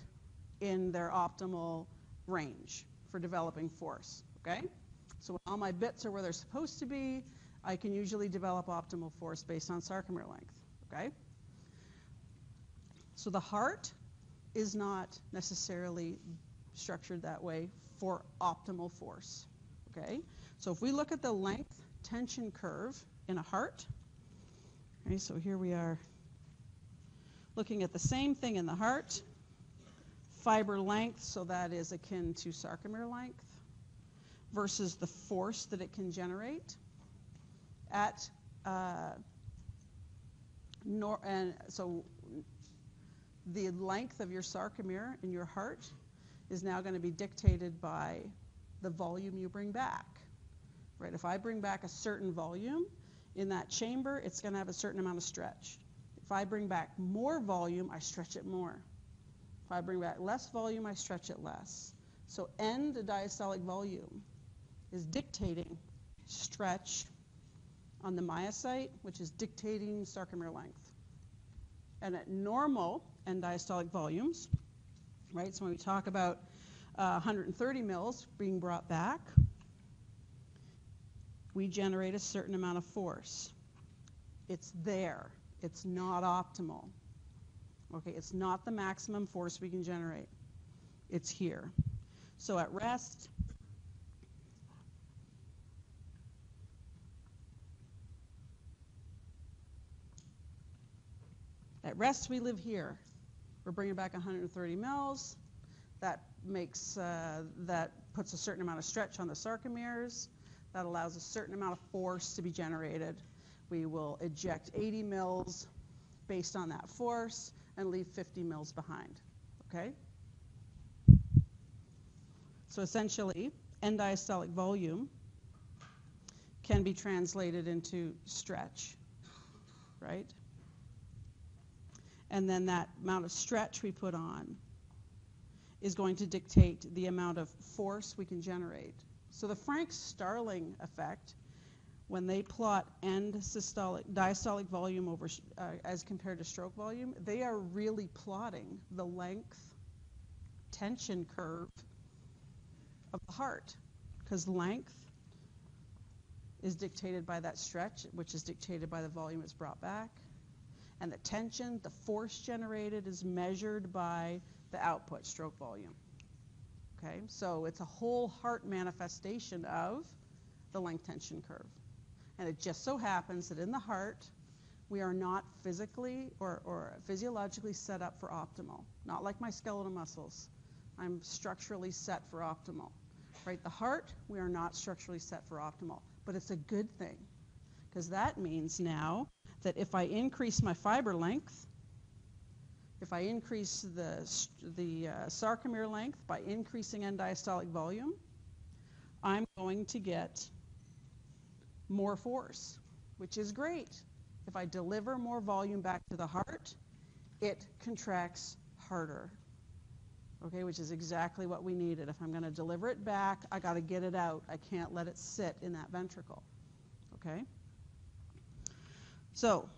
in their optimal range for developing force, okay? So when all my bits are where they're supposed to be, I can usually develop optimal force based on sarcomere length, okay? So the heart is not necessarily structured that way for optimal force, okay? So if we look at the length tension curve in a heart, okay, so here we are looking at the same thing in the heart, fiber length, so that is akin to sarcomere length, versus the force that it can generate at, and so the length of your sarcomere in your heart is now going to be dictated by the volume you bring back, right? If I bring back a certain volume in that chamber, it's going to have a certain amount of stretch. If I bring back more volume, I stretch it more. If I bring back less volume, I stretch it less. So end diastolic volume is dictating stretch on the myocyte, which is dictating sarcomere length. And at normal end diastolic volumes, right, so when we talk about 130 mils being brought back, we generate a certain amount of force. It's there. It's not optimal. Okay, it's not the maximum force we can generate. It's here. So at rest, we live here. We're bringing back 130 mils. That makes that puts a certain amount of stretch on the sarcomeres. That allows a certain amount of force to be generated. We will eject 80 mils based on that force and leave 50 mils behind. Okay? So essentially, end diastolic volume can be translated into stretch, right? And then that amount of stretch we put on is going to dictate the amount of force we can generate. So the Frank-Starling effect, when they plot end diastolic volume over as compared to stroke volume, they are really plotting the length tension curve of the heart, because length is dictated by that stretch, which is dictated by the volume it's brought back. And the tension, the force generated, is measured by the output, stroke volume. Okay, so it's a whole heart manifestation of the length tension curve. And it just so happens that in the heart, we are not physically or physiologically set up for optimal. Not like my skeletal muscles. I'm structurally set for optimal. Right, the heart, we are not structurally set for optimal. But it's a good thing, because that means now that if I increase my fiber length, if I increase the sarcomere length by increasing end diastolic volume, I'm going to get more force, which is great. If I deliver more volume back to the heart, it contracts harder, okay, which is exactly what we needed. If I'm going to deliver it back, I got to get it out. I can't let it sit in that ventricle, okay? So,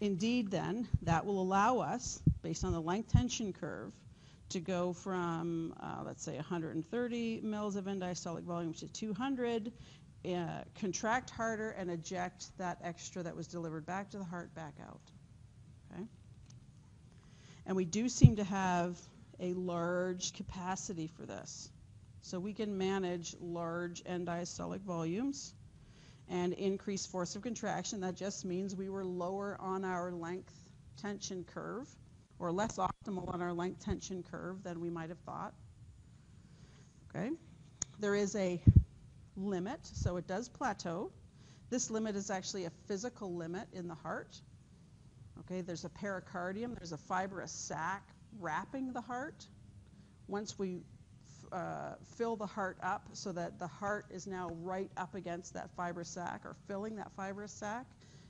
indeed then, that will allow us, based on the length tension curve, to go from, let's say, 130 mils of end diastolic volume to 200, contract harder, and eject that extra that was delivered back to the heart back out, okay? And we do seem to have a large capacity for this. So we can manage large end diastolic volumes and increase force of contraction. That just means we were lower on our length tension curve, or less optimal on our length tension curve than we might have thought. Okay? There is a limit, so it does plateau. This limit is actually a physical limit in the heart. Okay, there's a pericardium, there's a fibrous sac wrapping the heart. Once we fill the heart up so that the heart is now right up against that fibrous sac, or filling that fibrous sac,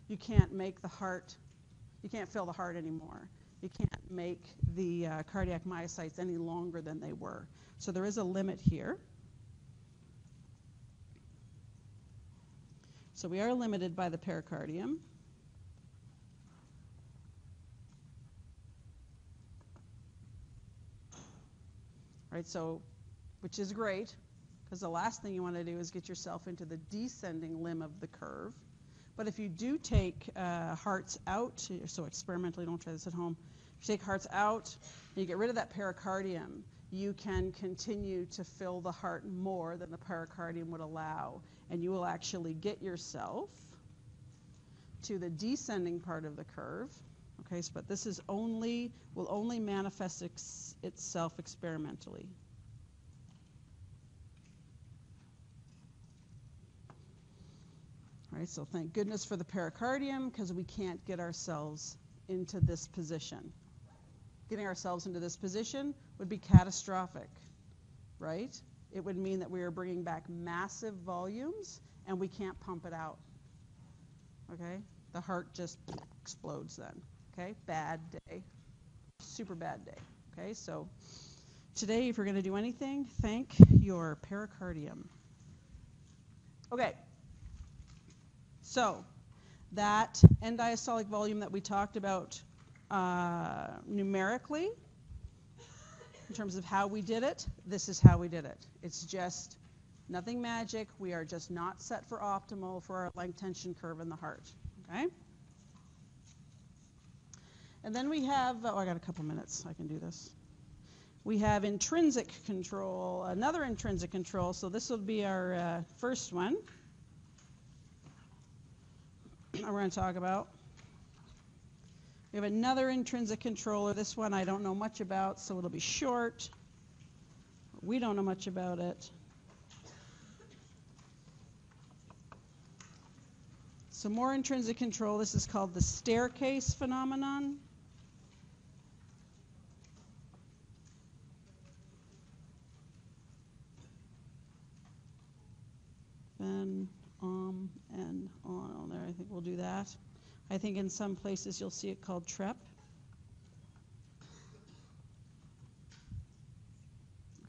you can't make the heart, you can't fill the heart anymore. You can't make the cardiac myocytes any longer than they were. So there is a limit here. So we are limited by the pericardium. Right, so, which is great, because the last thing you want to do is get yourself into the descending limb of the curve. But if you do take hearts out, so experimentally, don't try this at home, if you take hearts out and you get rid of that pericardium, you can continue to fill the heart more than the pericardium would allow, and you will actually get yourself to the descending part of the curve. Okay, so, but this is will only manifest itself experimentally. All right, so thank goodness for the pericardium, because we can't get ourselves into this position. Getting ourselves into this position would be catastrophic, right? It would mean that we are bringing back massive volumes and we can't pump it out. Okay, the heart just explodes then. Okay, bad day, super bad day. Okay, so today, if you're going to do anything, thank your pericardium. Okay, so that end diastolic volume that we talked about numerically, in terms of how we did it, this is how we did it. It's just nothing magic. We are just not set for optimal for our length tension curve in the heart. Okay? And then we have, I got a couple minutes, I can do this. We have intrinsic control, another intrinsic control, so this will be our first one we're going to talk about. We have another intrinsic controller. This one I don't know much about, so it'll be short. We don't know much about it. So more intrinsic control. This is called the staircase phenomenon. Then and on there. I think we'll do that. I think in some places you'll see it called TREP.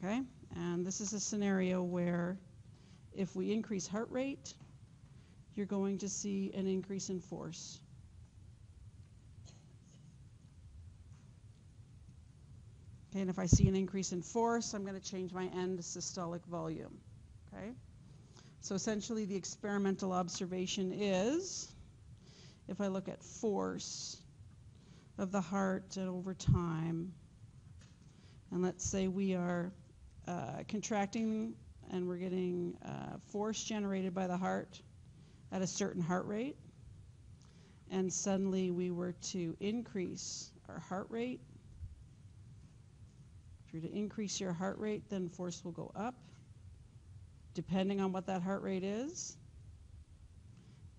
Okay, and this is a scenario where if we increase heart rate, you're going to see an increase in force. Okay, and if I see an increase in force, I'm going to change my end systolic volume. Okay, so essentially the experimental observation is, if I look at force of the heart over time, and let's say we are contracting and we're getting force generated by the heart at a certain heart rate, and suddenly we were to increase our heart rate. If you're to increase your heart rate, then force will go up, depending on what that heart rate is.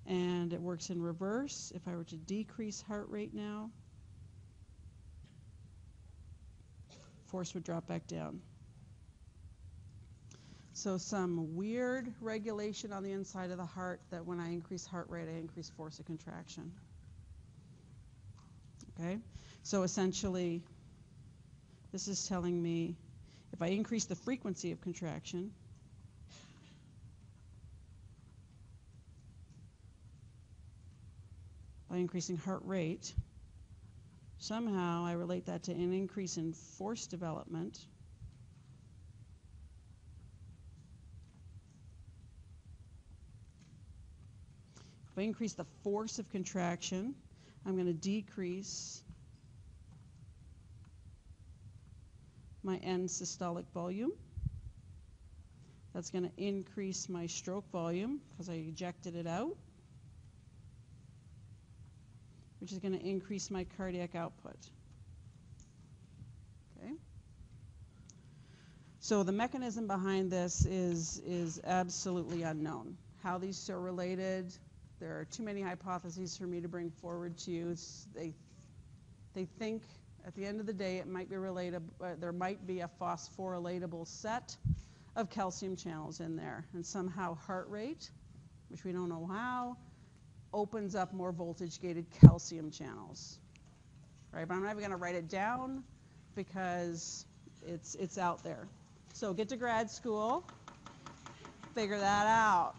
And it works in reverse. If I were to decrease heart rate now, force would drop back down. So some weird regulation on the inside of the heart that when I increase heart rate, I increase force of contraction. Okay? So essentially, this is telling me if I increase the frequency of contraction, by increasing heart rate, somehow I relate that to an increase in force development. If I increase the force of contraction, I'm going to decrease my end systolic volume. That's going to increase my stroke volume because I ejected it out, which is going to increase my cardiac output. Okay? So the mechanism behind this is absolutely unknown. How these are related, there are too many hypotheses for me to bring forward to you. They think at the end of the day it might be related, there might be a phosphorylatable set of calcium channels in there, and somehow heart rate, which we don't know how, opens up more voltage-gated calcium channels. Right? But I'm not even going to write it down because it's out there. So get to grad school, figure that out.